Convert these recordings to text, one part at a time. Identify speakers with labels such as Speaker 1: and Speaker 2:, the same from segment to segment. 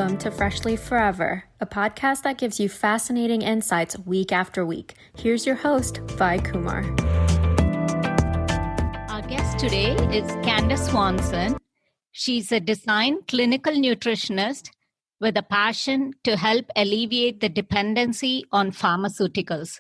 Speaker 1: Welcome to Freshly Forever, a podcast that gives you fascinating insights week after week. Here's your host, Vai Kumar.
Speaker 2: Our guest today is Candace Swanson. She's a design clinical nutritionist with a passion to help alleviate the dependency on pharmaceuticals.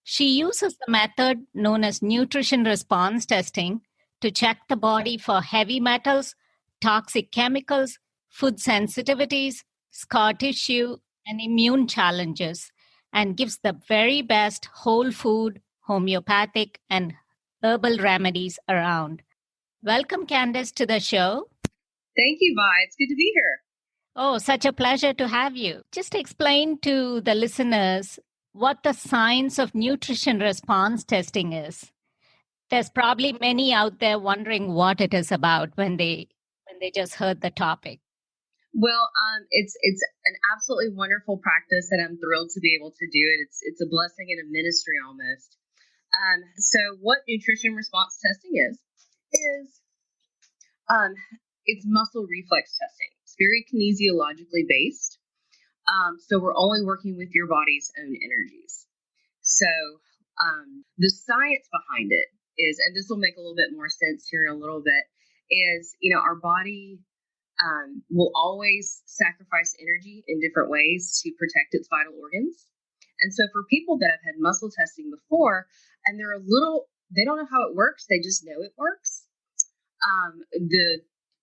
Speaker 2: She uses the method known as nutrition response testing to check the body for heavy metals, toxic chemicals, food sensitivities, scar tissue, and immune challenges, and gives the very best whole food, homeopathic, and herbal remedies around. Welcome, Candace, to the show.
Speaker 3: Thank you, Vi. It's good to be here.
Speaker 2: Oh, such a pleasure to have you. Just explain to the listeners what the science of nutrition response testing is. There's probably many out there wondering what it is about when they just heard the topic.
Speaker 3: Well, it's an absolutely wonderful practice, and I'm thrilled to be able to do it. It's a blessing and a ministry almost. So, what nutrition response testing is it's muscle reflex testing. It's very kinesiologically based. So we're only working with your body's own energies. So the science behind it is, and this will make a little bit more sense here in a little bit, is, our body will always sacrifice energy in different ways to protect its vital organs. And so for people that have had muscle testing before and they don't know how it works, they just know it works.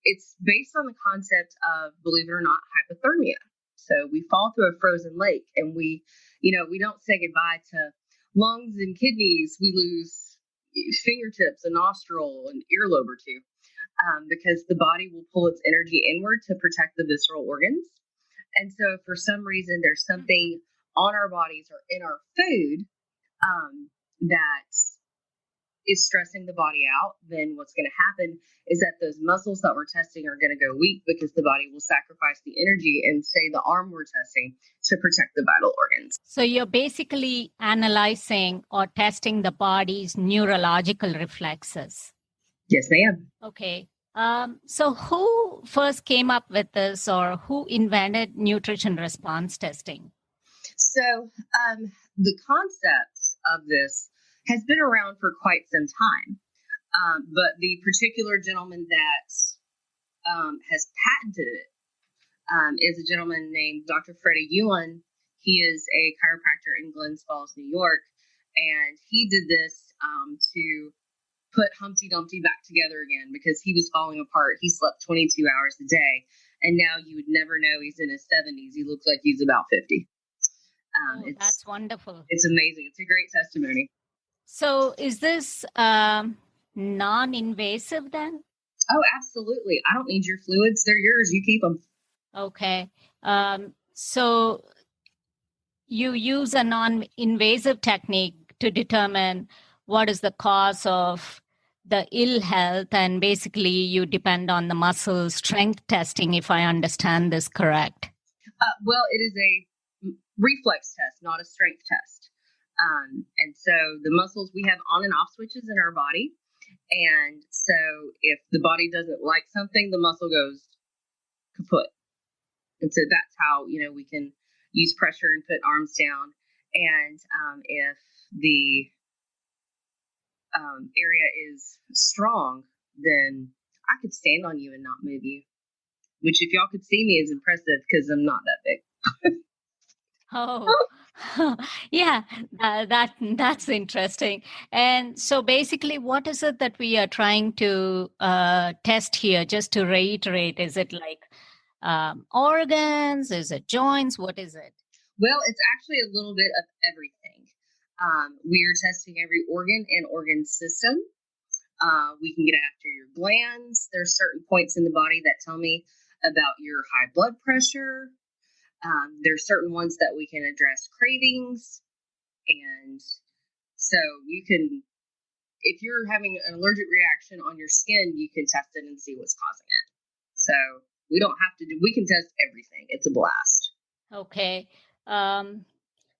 Speaker 3: It's based on the concept of, believe it or not, hypothermia. So we fall through a frozen lake and we don't say goodbye to lungs and kidneys. We lose fingertips, a nostril, an earlobe or two. Because the body will pull its energy inward to protect the visceral organs. And so if for some reason there's something on our bodies or in our food that is stressing the body out, then what's going to happen is that those muscles that we're testing are going to go weak because the body will sacrifice the energy and say the arm we're testing to protect the vital organs.
Speaker 2: So you're basically analyzing or testing the body's neurological reflexes.
Speaker 3: Yes, ma'am.
Speaker 2: Okay. So who first came up with this, or who invented nutrition response testing?
Speaker 3: So the concept of this has been around for quite some time. But the particular gentleman that has patented it is a gentleman named Dr. Freddie Ewan. He is a chiropractor in Glens Falls, New York. And he did this to put Humpty Dumpty back together again because he was falling apart. He slept 22 hours a day, and now you would never know he's in his 70s. He looks like he's about 50.
Speaker 2: That's wonderful.
Speaker 3: It's amazing. It's a great testimony.
Speaker 2: So is this non-invasive then?
Speaker 3: Oh, absolutely. I don't need your fluids. They're yours. You keep them.
Speaker 2: Okay. So you use a non-invasive technique to determine what is the cause of the ill health, and basically you depend on the muscle strength testing, if I understand this correct.
Speaker 3: Well, it is a reflex test, not a strength test. And so the muscles, we have on and off switches in our body. And so if the body doesn't like something, the muscle goes kaput. And so that's how, we can use pressure and put arms down. And if the area is strong, then I could stand on you and not move you, which if y'all could see me is impressive because I'm not that big.
Speaker 2: Oh, yeah, that's interesting. And so basically, what is it that we are trying to test here? Just to reiterate, is it like organs? Is it joints? What is it?
Speaker 3: Well, it's actually a little bit of everything. We are testing every organ and organ system. We can get after your glands. There's certain points in the body that tell me about your high blood pressure. There's certain ones that we can address cravings. And so you can, if you're having an allergic reaction on your skin, you can test it and see what's causing it. So we can test everything. It's a blast.
Speaker 2: Okay.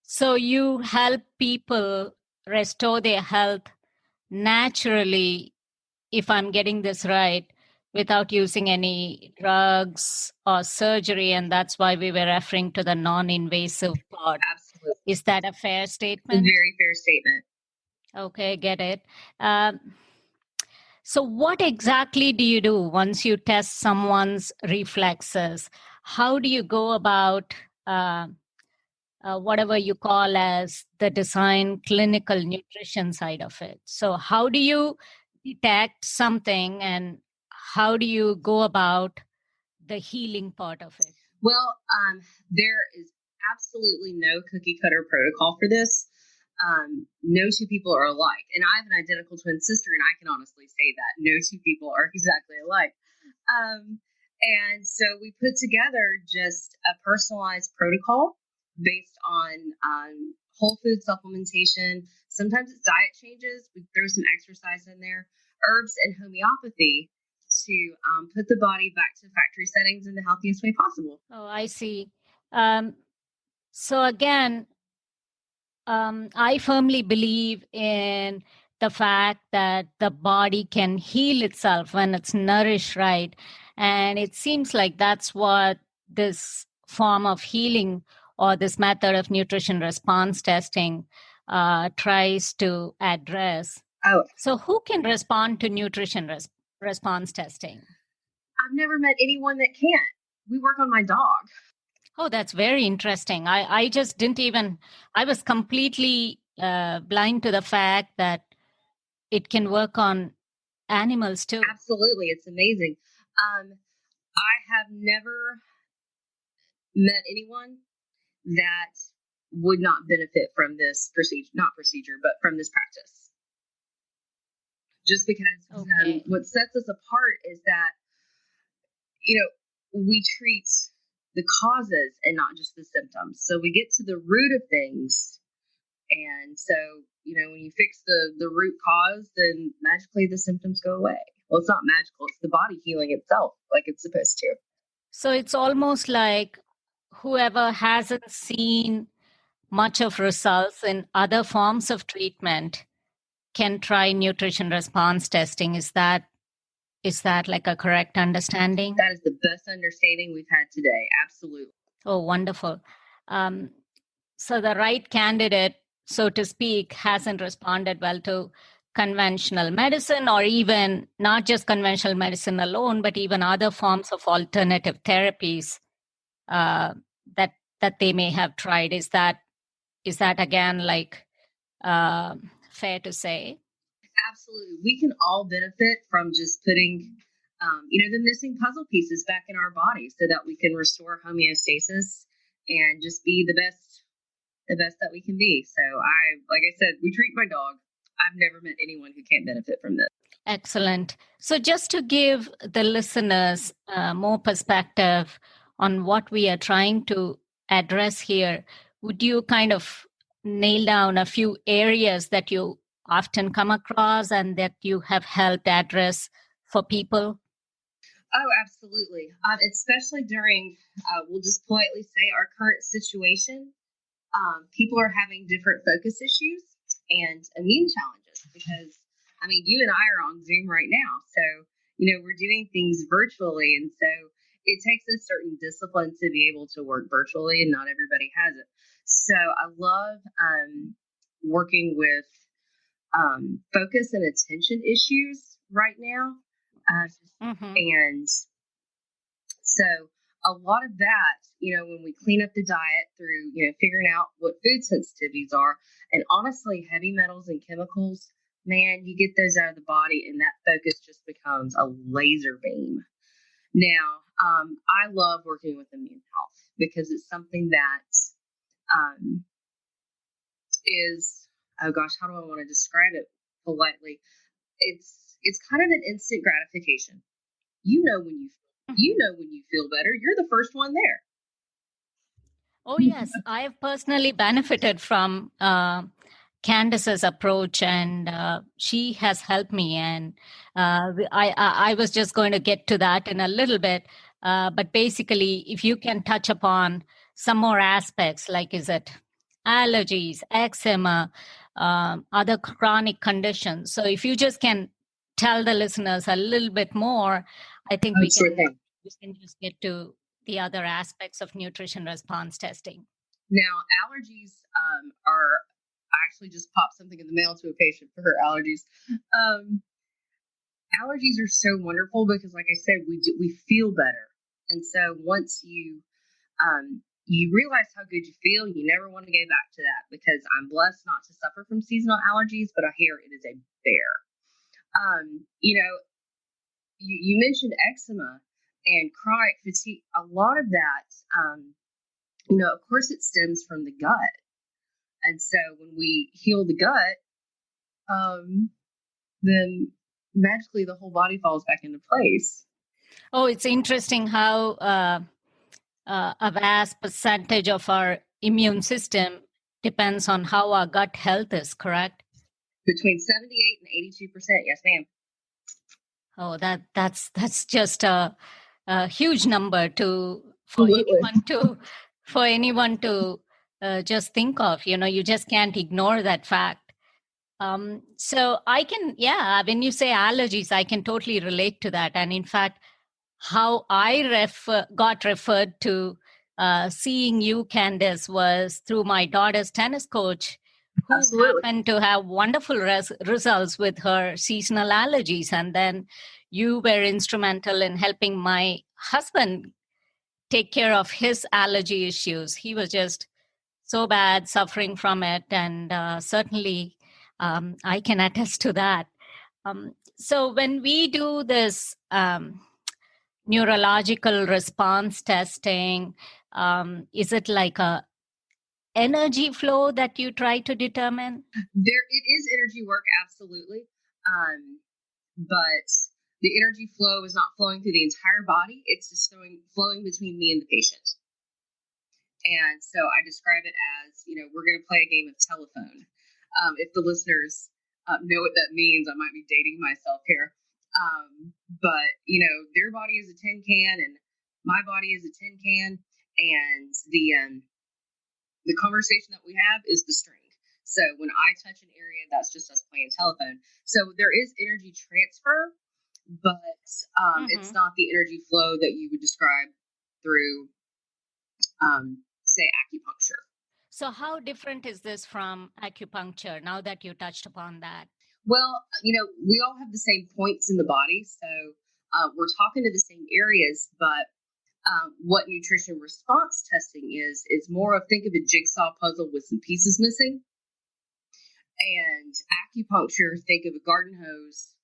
Speaker 2: So you help people restore their health naturally, if I'm getting this right, without using any drugs or surgery, and that's why we were referring to the non-invasive part.
Speaker 3: Absolutely.
Speaker 2: Is that a fair
Speaker 3: It's a
Speaker 2: statement?
Speaker 3: very fair statement.
Speaker 2: Okay, get it. So what exactly do you do once you test someone's reflexes? How do you go about whatever you call as the design clinical nutrition side of it? So how do you detect something, and how do you go about the healing part of it?
Speaker 3: Well, there is absolutely no cookie cutter protocol for this. No two people are alike. And I have an identical twin sister, and I can honestly say that no two people are exactly alike. And so we put together just a personalized protocol based on whole food supplementation. Sometimes it's diet changes. We throw some exercise in there, herbs, and homeopathy to put the body back to factory settings in the healthiest way possible.
Speaker 2: Oh, I see. So again, I firmly believe in the fact that the body can heal itself when it's nourished right. And it seems like that's what this form of healing or this method of nutrition response testing tries to address.
Speaker 3: Oh,
Speaker 2: So who can respond to nutrition response testing?
Speaker 3: I've never met anyone that can't. We work on my dog.
Speaker 2: Oh, that's very interesting. I just didn't even, I was completely blind to the fact that it can work on animals too.
Speaker 3: Absolutely. It's amazing. I have never met anyone that would not benefit from this procedure, but from this practice. Just because what sets us apart is that, we treat the causes and not just the symptoms. So we get to the root of things. And so, when you fix the root cause, then magically the symptoms go away. Well, it's not magical. It's the body healing itself like it's supposed to.
Speaker 2: So it's almost like whoever hasn't seen much of results in other forms of treatment can try nutrition response testing. Is that like a correct understanding?
Speaker 3: That is the best understanding we've had today. Absolutely.
Speaker 2: Oh, wonderful. So the right candidate, so to speak, hasn't responded well to conventional medicine, or even not just conventional medicine alone, but even other forms of alternative therapies that they may have tried. Is that again like fair to say?
Speaker 3: Absolutely. We can all benefit from just putting, the missing puzzle pieces back in our body so that we can restore homeostasis and just be the best that we can be. So like I said, we treat my dog. I've never met anyone who can't benefit from this.
Speaker 2: Excellent. So just to give the listeners more perspective on what we are trying to address here, would you kind of nail down a few areas that you often come across and that you have helped address for people?
Speaker 3: Oh, absolutely. Especially during, we'll just politely say, our current situation. People are having different focus issues and immune challenges because, you and I are on Zoom right now. So, we're doing things virtually. And so it takes a certain discipline to be able to work virtually, and not everybody has it. So I love working with focus and attention issues right now. And so a lot of that, when we clean up the diet through, figuring out what food sensitivities are, and honestly, heavy metals and chemicals, man, you get those out of the body and that focus just becomes a laser beam. Now, I love working with immune health because it's something that is, oh gosh, how do I want to describe it politely? It's kind of an instant gratification. When you feel better, you're the first one there.
Speaker 2: Oh, yes. I have personally benefited from Candace's approach, and she has helped me. And I was just going to get to that in a little bit. But basically, if you can touch upon some more aspects, like is it allergies, eczema, other chronic conditions. So if you just can tell the listeners a little bit more, I think
Speaker 3: Sure thing.
Speaker 2: we can just get to the other aspects of nutrition response testing.
Speaker 3: Now, allergies are, I actually just popped something in the mail to a patient for her allergies. Allergies are so wonderful because, like I said, we feel better. And so once you realize how good you feel, you never want to go back to that, because I'm blessed not to suffer from seasonal allergies, but I hear it is a bear. You mentioned eczema and chronic fatigue. A lot of that, of course, it stems from the gut. And so when we heal the gut, then magically the whole body falls back into place.
Speaker 2: Oh, it's interesting how a vast percentage of our immune system depends on how our gut health is, correct?
Speaker 3: Between 78 and 82%. Yes, ma'am.
Speaker 2: Oh, that's just a huge number for anyone to just think of. You just can't ignore that fact. So when you say allergies, I can totally relate to that. And in fact, how I got referred to seeing you, Candace, was through my daughter's tennis coach, who
Speaker 3: Absolutely.
Speaker 2: happened to have wonderful results with her seasonal allergies. And then you were instrumental in helping my husband take care of his allergy issues. He was just so bad, suffering from it. And certainly I can attest to that. So when we do this neurological response testing, is it like a energy flow that you try to determine?
Speaker 3: It is energy work, absolutely. But the energy flow is not flowing through the entire body. It's just flowing between me and the patient. And so I describe it as, we're going to play a game of telephone. If the listeners know what that means, I might be dating myself here. But, their body is a tin can and my body is a tin can. And the conversation that we have is the string. So when I touch an area, that's just us playing telephone. So there is energy transfer, but it's not the energy flow that you would describe through, say, acupuncture.
Speaker 2: So how different is this from acupuncture, now that you touched upon that?
Speaker 3: Well, we all have the same points in the body. So we're talking to the same areas, but what nutrition response testing is more of, think of a jigsaw puzzle with some pieces missing. And acupuncture, think of a garden hose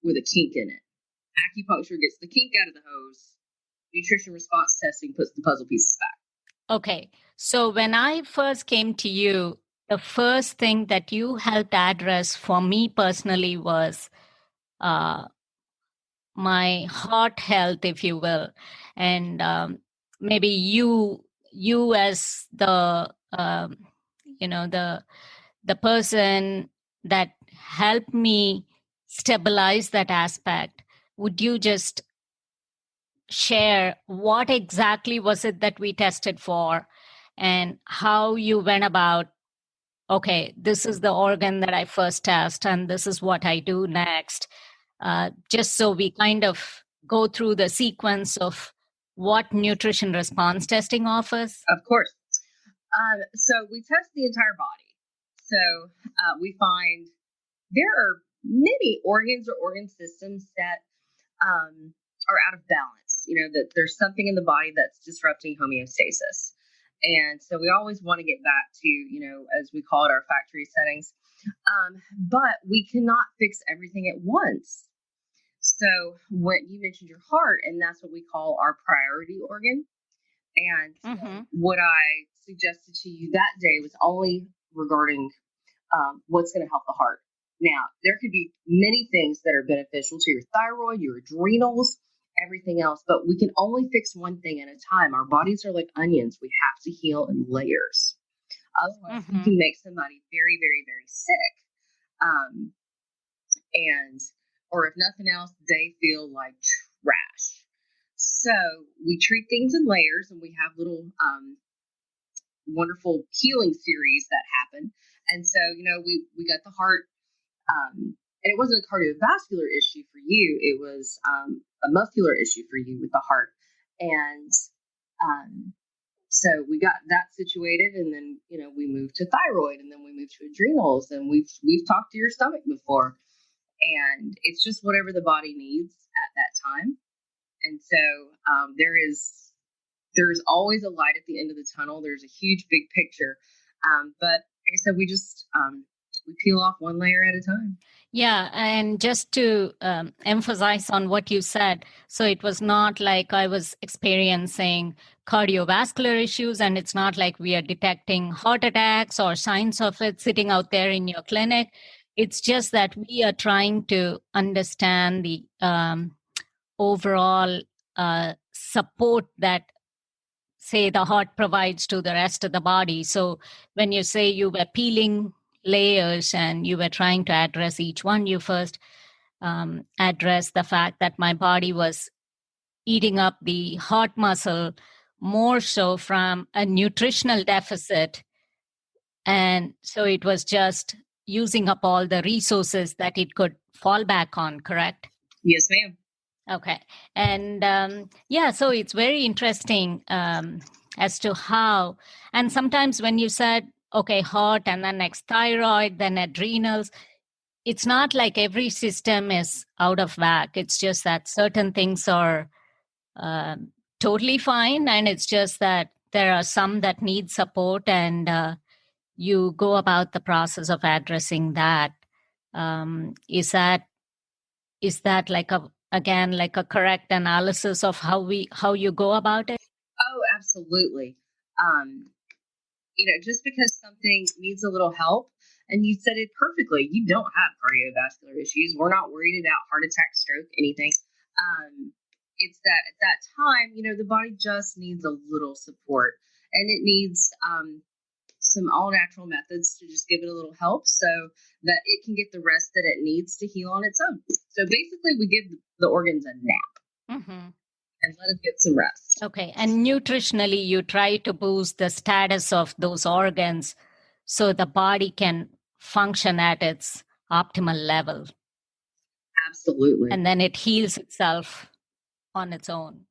Speaker 3: with a kink in it. Acupuncture gets the kink out of the hose. Nutrition response testing puts the puzzle pieces back.
Speaker 2: Okay. So when I first came to you, the first thing that you helped address for me personally was my heart health, if you will. And maybe you as the the person that helped me stabilize that aspect, would you just share what exactly was it that we tested for and how you went about, okay, this is the organ that I first test and this is what I do next, just so we kind of go through the sequence of what nutrition response testing offers?
Speaker 3: Of course. So we test the entire body. So we find there are many organs or organ systems that are out of balance. That there's something in the body that's disrupting homeostasis. And so we always want to get back to, as we call it, our factory settings. But we cannot fix everything at once. So when you mentioned your heart, and that's what we call our priority organ. And what I suggested to you that day was only regarding what's going to help the heart. Now, there could be many things that are beneficial to your thyroid, your adrenals, everything else, but we can only fix one thing at a time. Our bodies are like onions. We have to heal in layers. Otherwise, you can make somebody very, very, very sick. Or if nothing else, they feel like trash. So we treat things in layers, and we have little wonderful healing series that happen. And so, we got the heart, and it wasn't a cardiovascular issue for you. It was muscular issue for you with the heart. And so we got that situated, and then we moved to thyroid, and then we moved to adrenals, and we've talked to your stomach before, and it's just whatever the body needs at that time. And so there's always a light at the end of the tunnel. There's a huge big picture, but like I said, we just we peel off one layer at a time.
Speaker 2: Yeah, and just to emphasize on what you said, so it was not like I was experiencing cardiovascular issues, and it's not like we are detecting heart attacks or signs of it sitting out there in your clinic. It's just that we are trying to understand the overall support that, say, the heart provides to the rest of the body. So when you say you were peeling layers and you were trying to address each one, you first address the fact that my body was eating up the heart muscle more so from a nutritional deficit. And so it was just using up all the resources that it could fall back on, correct?
Speaker 3: Yes, ma'am.
Speaker 2: Okay. And so it's very interesting as to how, and sometimes when you said, okay, heart and then next thyroid, then adrenals, it's not like every system is out of whack. It's just that certain things are totally fine. And it's just that there are some that need support, and you go about the process of addressing that. Is that like a correct analysis of how you go about it?
Speaker 3: Oh, absolutely. Just because something needs a little help, and you said it perfectly, you don't have cardiovascular issues. We're not worried about heart attack, stroke, anything. It's that at that time, the body just needs a little support, and it needs some all natural methods to just give it a little help so that it can get the rest that it needs to heal on its own. So basically, we give the organs a nap.
Speaker 2: Mm-hmm.
Speaker 3: And let us get some rest.
Speaker 2: Okay. And nutritionally, you try to boost the status of those organs so the body can function at its optimal level.
Speaker 3: Absolutely.
Speaker 2: And then it heals itself on its own.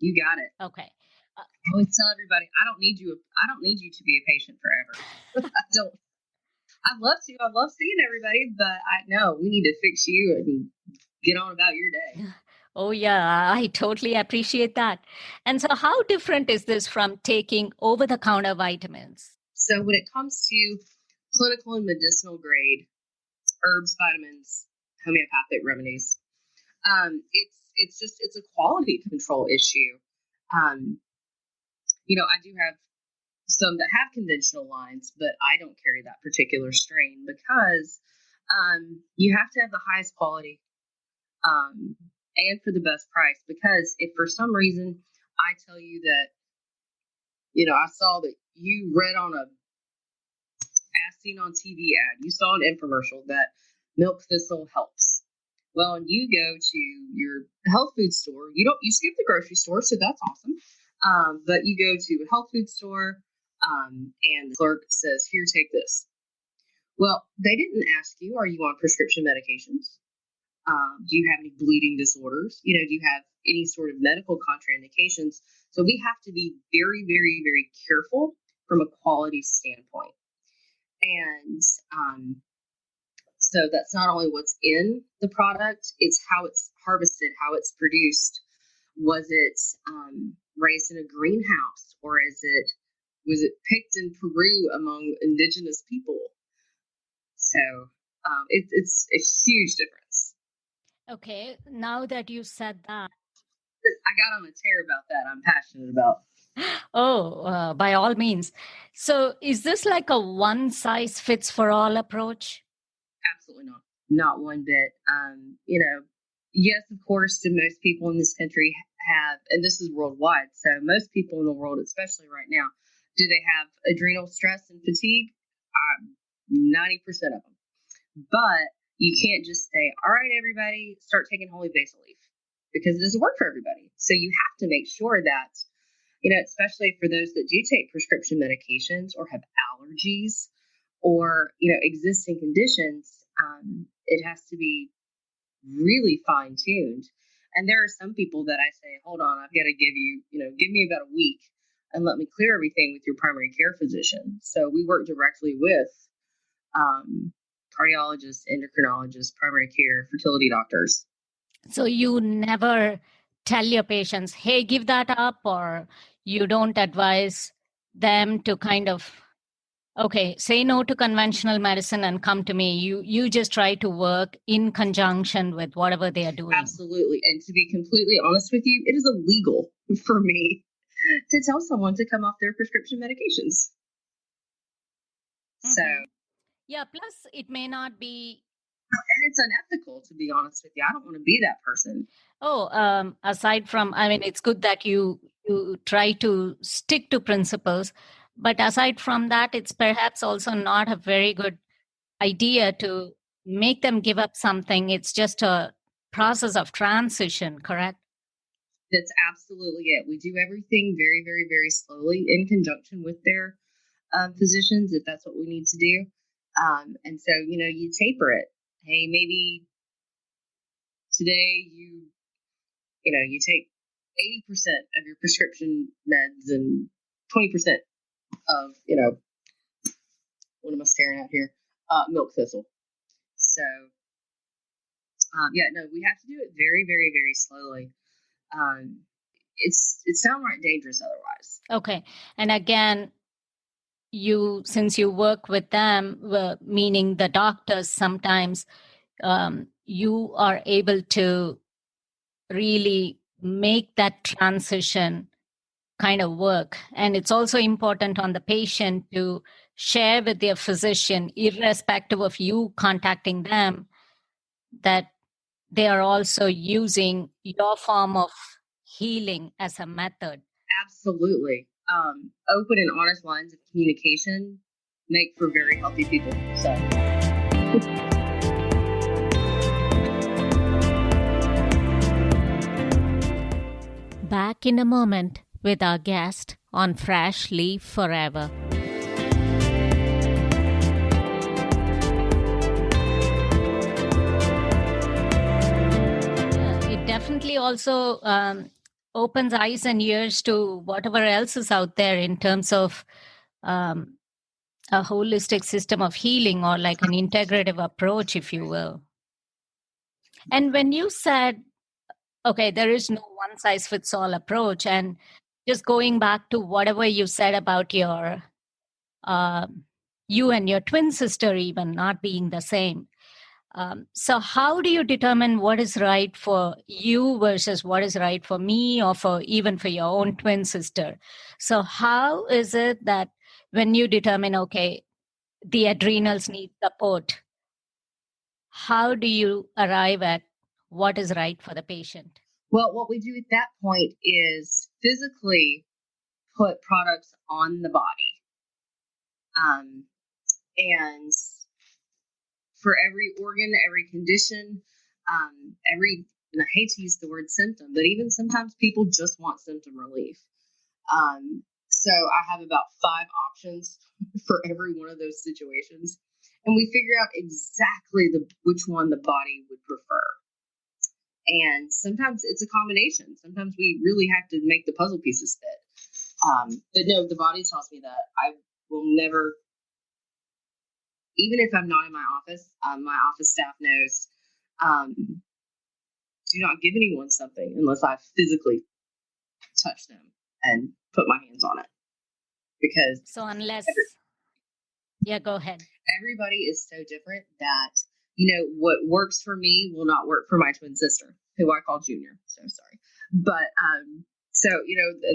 Speaker 3: You got it.
Speaker 2: Okay.
Speaker 3: I always tell everybody, I don't need you to be a patient forever. I don't. I'd love to. I love seeing everybody, but I know we need to fix you and get on about your day.
Speaker 2: Oh, yeah, I totally appreciate that. And so how different is this from taking over-the-counter vitamins?
Speaker 3: So when it comes to clinical and medicinal grade herbs, vitamins, homeopathic remedies, it's a quality control issue. I do have some that have conventional lines, but I don't carry that particular strain because you have to have the highest quality and for the best price. Because if for some reason I tell you that, I saw that you read on as seen on TV ad, you saw an infomercial that milk thistle helps. Well, and you go to your health food store, you skip the grocery store, so that's awesome. But you go to a health food store, and the clerk says, "Here, take this." Well, they didn't ask you, are you on prescription medications? Do you have any bleeding disorders? Do you have any sort of medical contraindications? So we have to be very, very, very careful from a quality standpoint. And so that's not only what's in the product, it's how it's harvested, how it's produced. Was it raised in a greenhouse, or was it picked in Peru among indigenous people? So it's a huge difference.
Speaker 2: Okay, now that you said that,
Speaker 3: I got on a tear about that. I'm passionate about.
Speaker 2: Oh, by all means. So is this like a one size fits for all approach?
Speaker 3: Absolutely not. Not one bit. Yes, of course, do most people in this country have, and this is worldwide, so most people in the world, especially right now, do they have adrenal stress and fatigue? 90% of them. But you can't just say, all right, everybody, start taking holy basil leaf, because it doesn't work for everybody. So you have to make sure that, especially for those that do take prescription medications or have allergies or, existing conditions, it has to be really fine-tuned. And there are some people that I say, hold on, I've got to give you, give me about a week and let me clear everything with your primary care physician. So we work directly with cardiologists, endocrinologists, primary care, fertility doctors.
Speaker 2: So you never tell your patients, hey, give that up, or you don't advise them to kind of, okay, say no to conventional medicine and come to me. You just try to work in conjunction with whatever they are doing.
Speaker 3: Absolutely. And to be completely honest with you, it is illegal for me to tell someone to come off their prescription medications. So
Speaker 2: yeah, plus it may not be,
Speaker 3: and it's unethical, to be honest with you. I don't want to be that person.
Speaker 2: aside from, I mean, it's good that you try to stick to principles, but aside from that, it's perhaps also not a very good idea to make them give up something. It's just a process of transition, correct?
Speaker 3: That's absolutely it. We do everything very, very, very slowly in conjunction with their physicians, if that's what we need to do. And so, you taper it. Hey, maybe today you take 80% of your prescription meds and 20% of, what am I staring at here? Milk thistle. So, we have to do it very, very, very slowly. It's downright dangerous otherwise.
Speaker 2: Okay. And again, since you work with them, meaning the doctors, sometimes you are able to really make that transition kind of work. And it's also important on the patient to share with their physician, irrespective of you contacting them, that they are also using your form of healing as a method.
Speaker 3: Absolutely. Open and honest lines of communication make for very healthy people. So.
Speaker 2: Back in a moment with our guest on Fresh Leaf Forever. It definitely also opens eyes and ears to whatever else is out there in terms of a holistic system of healing, or like an integrative approach, if you will. And when you said, okay, there is no one size fits all approach, and just going back to whatever you said about your you and your twin sister even not being the same. So how do you determine what is right for you versus what is right for me, or for even for your own twin sister? So how is it that when you determine, okay, the adrenals need support, how do you arrive at what is right for the patient?
Speaker 3: Well, what we do at that point is physically put products on the body. And for every organ, every condition, and I hate to use the word symptom, but even sometimes people just want symptom relief. So I have about 5 options for every one of those situations. And we figure out exactly which one the body would prefer. And sometimes it's a combination. Sometimes we really have to make the puzzle pieces fit. But no, the body tells me that I will never, even if I'm not in my office staff knows, do not give anyone something unless I physically touch them and put my hands on it. Because
Speaker 2: go ahead.
Speaker 3: Everybody is so different that, what works for me will not work for my twin sister, who I call Junior. So sorry. But, and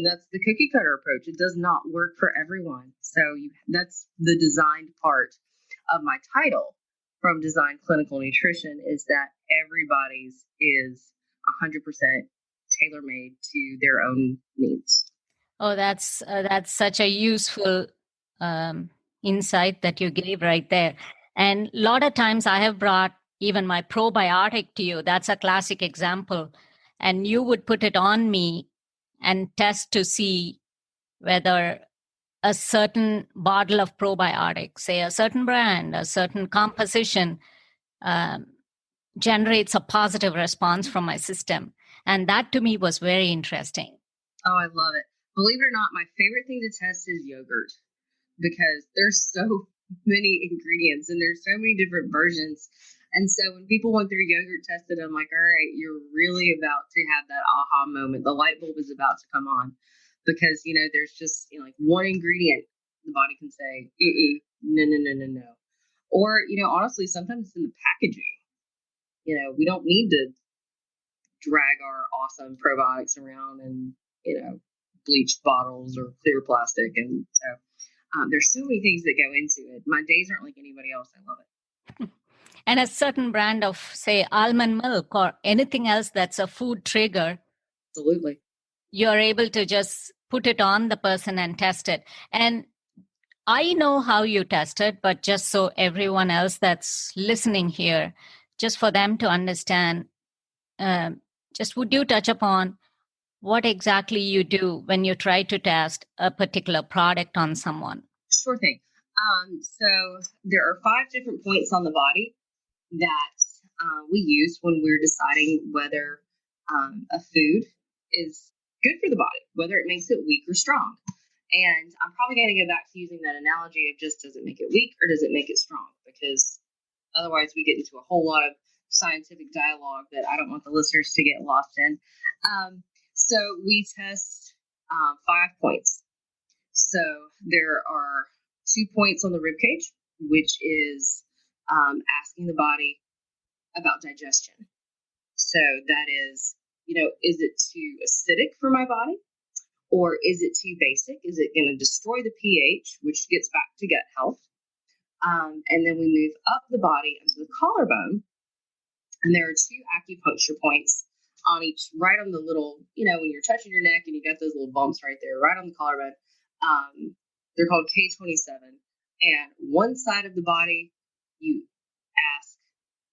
Speaker 3: that's the cookie cutter approach. It does not work for everyone. So that's the designed part of my title from Design Clinical Nutrition, is that everybody's is 100% tailor-made to their own needs.
Speaker 2: Oh, that's such a useful insight that you gave right there. And a lot of times I have brought even my probiotic to you. That's a classic example. And you would put it on me and test to see whether a certain bottle of probiotics, say a certain brand, a certain composition, generates a positive response from my system. And that to me was very interesting.
Speaker 3: Oh, I love it. Believe it or not, my favorite thing to test is yogurt because there's so many ingredients and there's so many different versions. And so when people want their yogurt tested, I'm like, all right, you're really about to have that aha moment. The light bulb is about to come on because, there's just like one ingredient the body can say, no, no, no, no, no. Or, honestly, sometimes it's in the packaging. We don't need to drag our awesome probiotics around and, bleached bottles or clear plastic. And so there's so many things that go into it. My days aren't like anybody else. I love it.
Speaker 2: And a certain brand of, say, almond milk or anything else that's a food trigger.
Speaker 3: Absolutely.
Speaker 2: You're able to just put it on the person and test it. And I know how you test it, but just so everyone else that's listening here, just for them to understand, just would you touch upon what exactly you do when you try to test a particular product on someone?
Speaker 3: Sure thing. So there are 5 different points on the body that we use when we're deciding whether a food is good for the body, whether it makes it weak or strong. And I'm probably going to go back to using that analogy of just does it make it weak or does it make it strong? Because otherwise we get into a whole lot of scientific dialogue that I don't want the listeners to get lost in. So we test 5 points. So there are 2 points on the rib cage, which is asking the body about digestion. So that is, is it too acidic for my body? Or is it too basic? Is it going to destroy the pH, which gets back to gut health? And then we move up the body into the collarbone. And there are 2 acupuncture points on each, right on the little, when you're touching your neck and you got those little bumps right there, right on the collarbone. They're called K27. And one side of the body, you ask,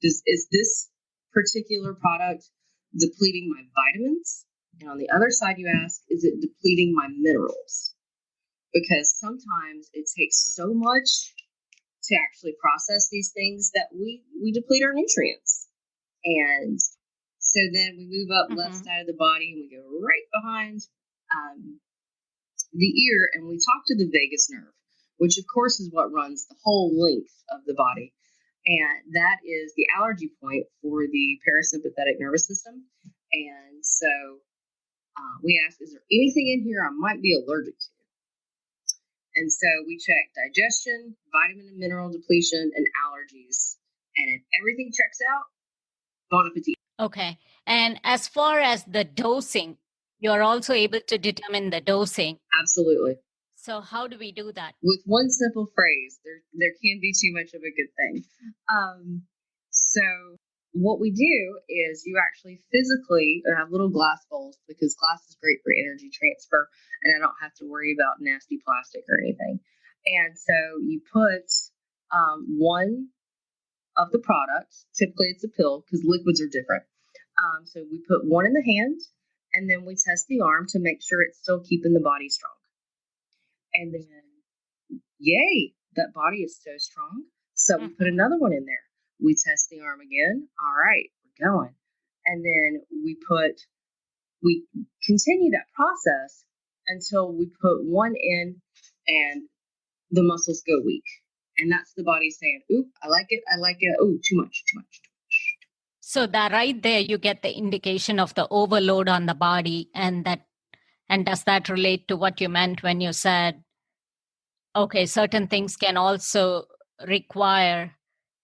Speaker 3: is this particular product depleting my vitamins? And on the other side, you ask, is it depleting my minerals? Because sometimes it takes so much to actually process these things that we deplete our nutrients. And so then we move up left side of the body and we go right behind the ear and we talk to the vagus nerve, which of course is what runs the whole length of the body. And that is the allergy point for the parasympathetic nervous system. And so we ask, is there anything in here I might be allergic to? And so we check digestion, vitamin and mineral depletion, and allergies. And if everything checks out, bon appetit.
Speaker 2: Okay. And as far as the dosing, you're also able to determine the dosing.
Speaker 3: Absolutely.
Speaker 2: So how do we do that?
Speaker 3: With one simple phrase, there can be too much of a good thing. So what we do is you actually physically have little glass bowls because glass is great for energy transfer and I don't have to worry about nasty plastic or anything. And so you put one of the products, typically it's a pill because liquids are different. So we put one in the hand and then we test the arm to make sure it's still keeping the body strong. And then, yay, that body is so strong. So we put another one in there. We test the arm again. All right, we're going. And then we continue that process until we put one in and the muscles go weak. And that's the body saying, oop, I like it. Oh, too much.
Speaker 2: So that right there, you get the indication of the overload on the body. And does that relate to what you meant when you said, okay, certain things can also require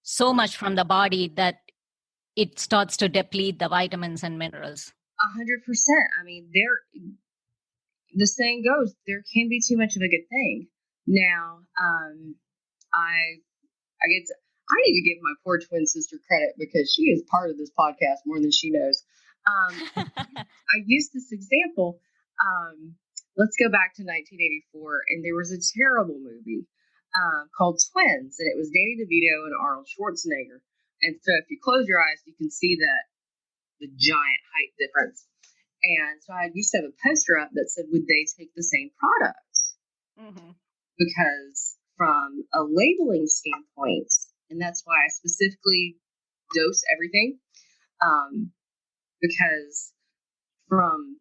Speaker 2: so much from the body that it starts to deplete the vitamins and minerals?
Speaker 3: 100%. I mean, the saying goes, there can be too much of a good thing. Now, I need to give my poor twin sister credit because she is part of this podcast more than she knows. I used this example. Let's go back to 1984, and there was a terrible movie called Twins, and it was Danny DeVito and Arnold Schwarzenegger. And so if you close your eyes, you can see the giant height difference. And so I used to have a poster up that said, would they take the same product? Because from a labeling standpoint, and that's why I specifically dose everything, because from,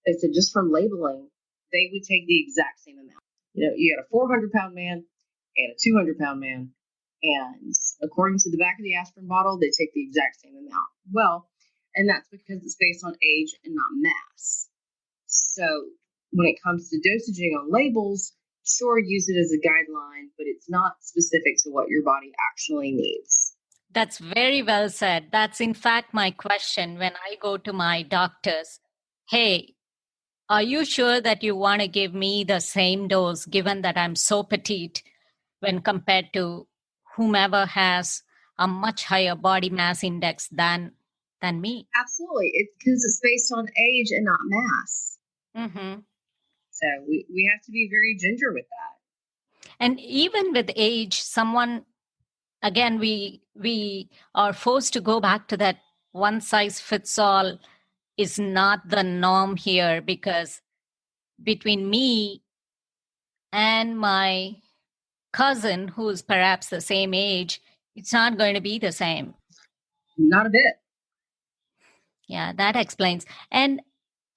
Speaker 3: they said just from labeling, they would take the exact same amount. You got a 400-pound man and a 200-pound man, and according to the back of the aspirin bottle, they take the exact same amount. Well, and that's because it's based on age and not mass. So when it comes to dosaging on labels, sure, use it as a guideline, but it's not specific to what your body actually needs.
Speaker 2: That's very well said. That's in fact my question when I go to my doctors. Hey, are you sure that you want to give me the same dose given that I'm so petite when compared to whomever has a much higher body mass index than me?
Speaker 3: Absolutely. It's because it's based on age and not mass.
Speaker 2: Mm-hmm.
Speaker 3: So we have to be very ginger with that.
Speaker 2: And even with age, someone, again, we are forced to go back to that one size fits all is not the norm here, because between me and my cousin, who's perhaps the same age, it's not going to be the same.
Speaker 3: Not a bit.
Speaker 2: Yeah, that explains. And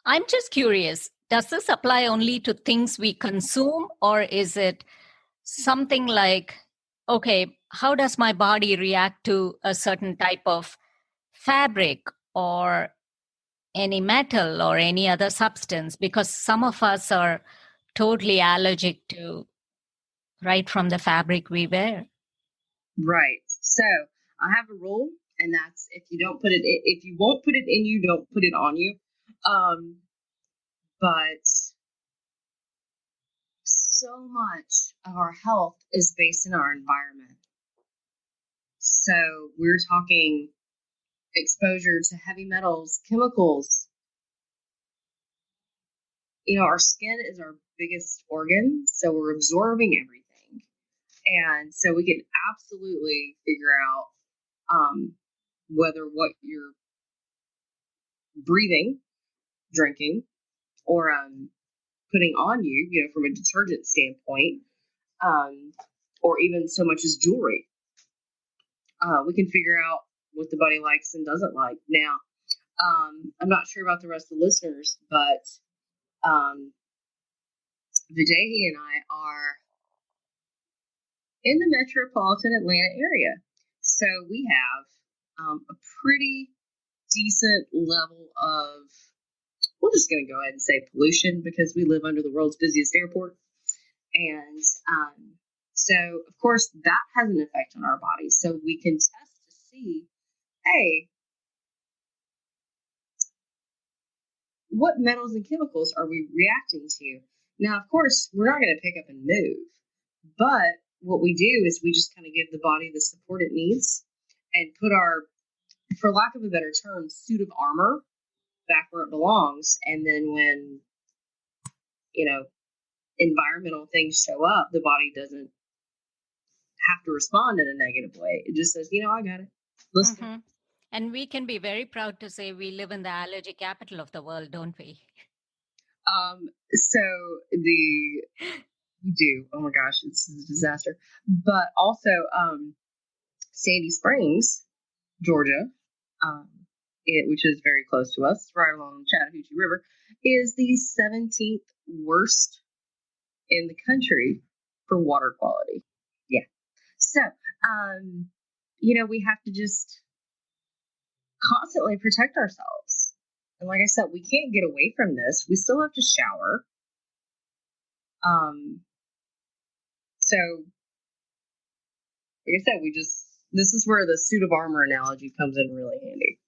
Speaker 2: I'm just curious, does this apply only to things we consume, or is it something like, okay, how does my body react to a certain type of fabric or any metal or any other substance? Because some of us are totally allergic to right from the fabric we wear.
Speaker 3: Right. So I have a rule, and that's if you won't put it in you, don't put it on you. But so much of our health is based in our environment. So we're talking exposure to heavy metals, chemicals. Our skin is our biggest organ, so we're absorbing everything. And so we can absolutely figure out whether what you're breathing, drinking, or putting on you, from a detergent standpoint, or even so much as jewelry. We can figure out what the body likes and doesn't like. Now, I'm not sure about the rest of the listeners, but Vijay and I are in the metropolitan Atlanta area. So we have a pretty decent level of, we're just going to go ahead and say pollution, because we live under the world's busiest airport. And so, of course, that has an effect on our bodies. So we can test to see, hey, what metals and chemicals are we reacting to? Now, of course, we're not going to pick up and move, but what we do is we just kind of give the body the support it needs and put our, for lack of a better term, suit of armor back where it belongs. And then when, environmental things show up, the body doesn't have to respond in a negative way. It just says, I got it. Listen.
Speaker 2: Mm-hmm. And we can be very proud to say we live in the allergy capital of the world, don't we?
Speaker 3: So we do. Oh my gosh, it's a disaster. But also, Sandy Springs, Georgia, which is very close to us, right along the Chattahoochee River, is the 17th worst in the country for water quality. Yeah. So, we have to just constantly protect ourselves. And like I said, we can't get away from this. We still have to shower. So, like I said, this is where the suit of armor analogy comes in really handy.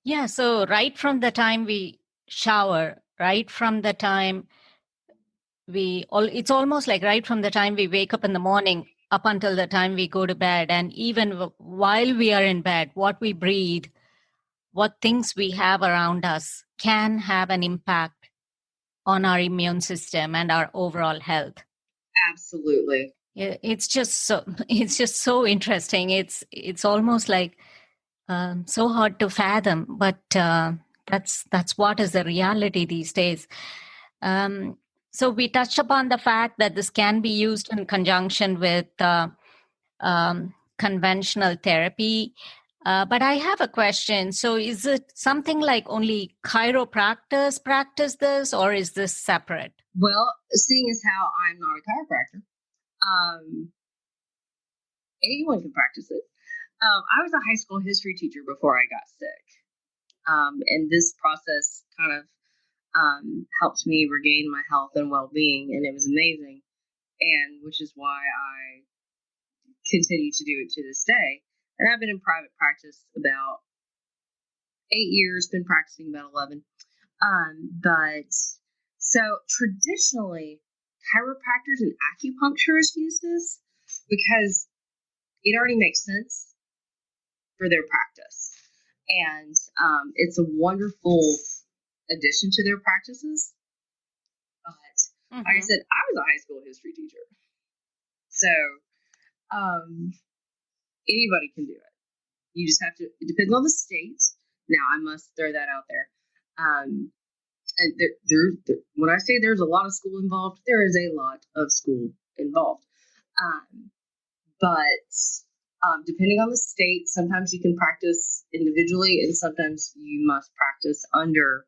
Speaker 2: Yeah. So right from the time we shower, right from the time it's almost like right from the time we wake up in the morning up until the time we go to bed. And even while we are in bed, what we breathe, what things we have around us can have an impact on our immune system and our overall health.
Speaker 3: Absolutely.
Speaker 2: It's just so interesting. It's almost like so hard to fathom, but that's what is the reality these days. So we touched upon the fact that this can be used in conjunction with conventional therapy. But I have a question. So is it something like only chiropractors practice this, or is this separate?
Speaker 3: Well, seeing as how I'm not a chiropractor, anyone can practice it. I was a high school history teacher before I got sick. And this process kind of helped me regain my health and well-being, and it was amazing. And which is why I continue to do it to this day. And I've been in private practice about 8 years, been practicing about 11. But so traditionally, chiropractors and acupuncturists use this because it already makes sense for their practice. And it's a wonderful addition to their practices. But like I said, I was a high school history teacher. So anybody can do it. You just have to, it depends on the state. Now, I must throw that out there. And when I say there's a lot of school involved, there is a lot of school involved. But depending on the state, sometimes you can practice individually and sometimes you must practice under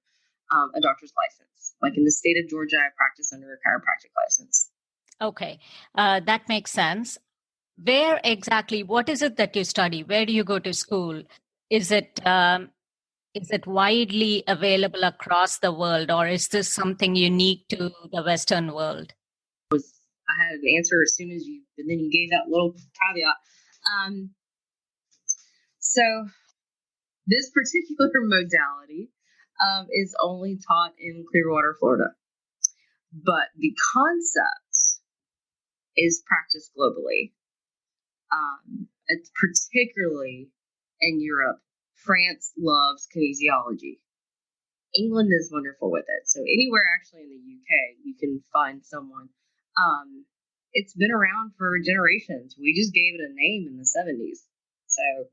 Speaker 3: a doctor's license. Like in the state of Georgia, I practice under a chiropractic license.
Speaker 2: Okay, that makes sense. Where exactly, what is it that you study? Where do you go to school? Is it widely available across the world, or is this something unique to the Western world?
Speaker 3: I had an answer as soon as and then you gave that little caveat. So this particular modality is only taught in Clearwater, Florida, but the concept is practiced globally. It's particularly in Europe. France loves kinesiology. England is wonderful with it. So anywhere actually in the UK, you can find someone. It's been around for generations. We just gave it a name in the 70s. So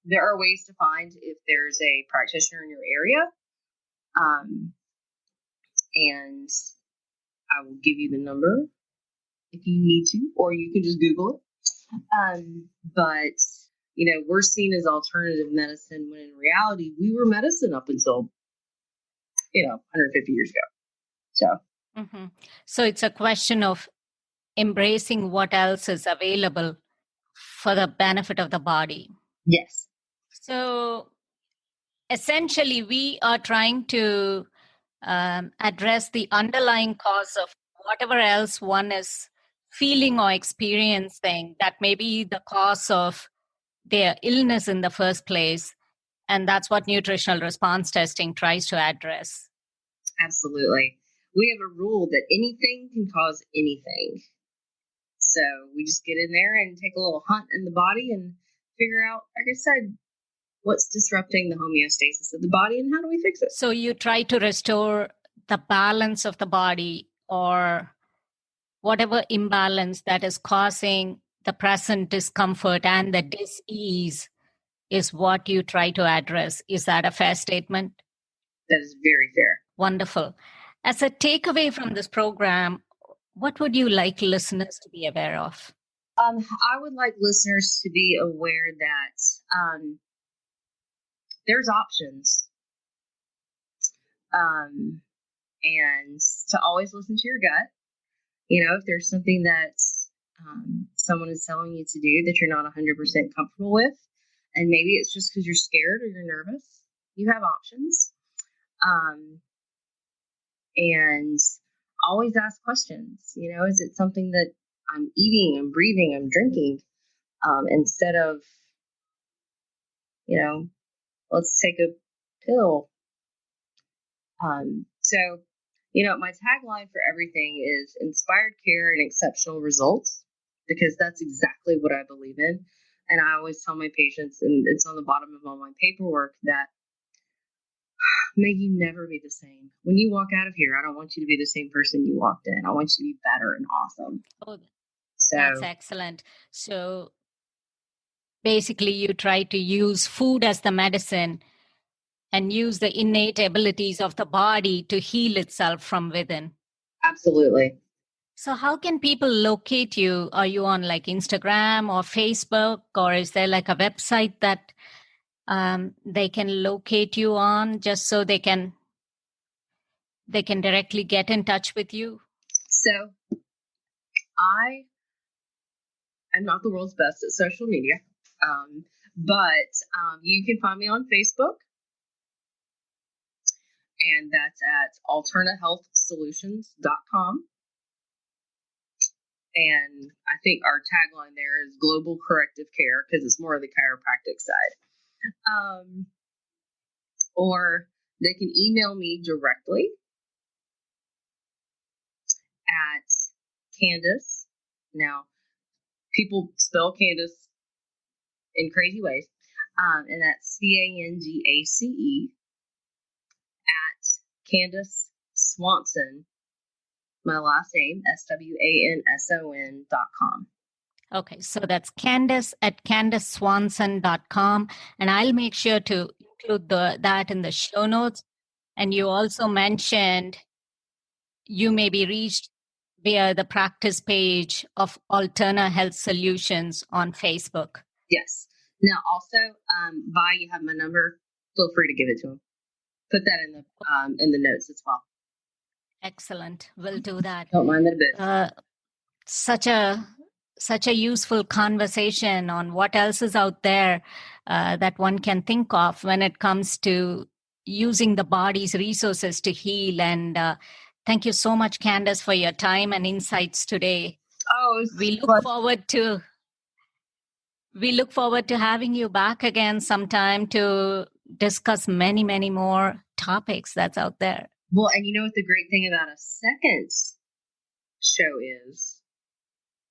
Speaker 3: there are ways to find if there's a practitioner in your area. And I will give you the number if you need to, or you can just Google it. But, we're seen as alternative medicine when in reality, we were medicine up until, 150 years ago. So.
Speaker 2: So it's a question of embracing what else is available for the benefit of the body.
Speaker 3: Yes.
Speaker 2: So essentially, we are trying to address the underlying cause of whatever else one is feeling or experiencing that may be the cause of their illness in the first place. And that's what nutritional response testing tries to address.
Speaker 3: Absolutely. We have a rule that anything can cause anything. So we just get in there and take a little hunt in the body and figure out, like I said, what's disrupting the homeostasis of the body and how do we fix it?
Speaker 2: So you try to restore the balance of the body or whatever imbalance that is causing the present discomfort and the dis-ease is what you try to address. Is that a fair statement?
Speaker 3: That is very fair.
Speaker 2: Wonderful. As a takeaway from this program, what would you like listeners to be aware of?
Speaker 3: I would like listeners to be aware that there's options. And to always listen to your gut. If there's something that someone is telling you to do that you're not 100% comfortable with, and maybe it's just because you're scared or you're nervous, you have options. And always ask questions. Is it something that I'm eating, I'm breathing, I'm drinking, instead of, let's take a pill. So, my tagline for everything is inspired care and exceptional results, because that's exactly what I believe in. And I always tell my patients, and it's on the bottom of all my paperwork, that may you never be the same. When you walk out of here, I don't want you to be the same person you walked in. I want you to be better and awesome.
Speaker 2: Oh, that's excellent. So basically, you try to use food as the medicine and use the innate abilities of the body to heal itself from within.
Speaker 3: Absolutely.
Speaker 2: So how can people locate you? Are you on like Instagram or Facebook, or is there like a website that they can locate you on, just so they can directly get in touch with you?
Speaker 3: So I am not the world's best at social media, but you can find me on Facebook, and that's at alternahealthsolutions.com. And I think our tagline there is global corrective care, because it's more of the chiropractic side. Or they can email me directly at Candace. Now, people spell Candace in crazy ways, and that's CANDACE at Candace Swanson, my last name, SWANSON.com.
Speaker 2: Okay, so that's Candace at CandaceSwanson.com. And I'll make sure to include that in the show notes. And you also mentioned you may be reached via the practice page of Alterna Health Solutions on Facebook.
Speaker 3: Yes. Now, also, Vi, you have my number. Feel free to give it to him. Put that in the notes as well.
Speaker 2: Excellent. We'll do that.
Speaker 3: Don't mind that a bit.
Speaker 2: Such a useful conversation on what else is out there that one can think of when it comes to using the body's resources to heal. And thank you so much, Candace, for your time and insights today.
Speaker 3: Oh,
Speaker 2: we look forward to having you back again sometime to discuss many, many more topics that's out there.
Speaker 3: Well, and you know what the great thing about a second show is?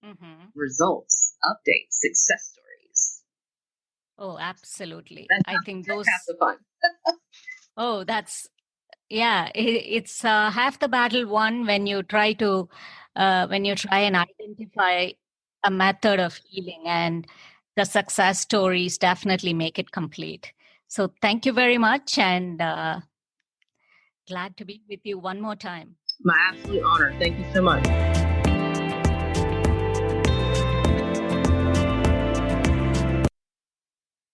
Speaker 3: Mm-hmm. Results, updates, success stories.
Speaker 2: Oh, absolutely.
Speaker 3: I think those half the fun.
Speaker 2: Oh, it's half the battle won when you try and identify a method of healing, and the success stories definitely make it complete. So thank you very much, and glad to be with you one more time.
Speaker 3: My absolute honor. Thank you so much.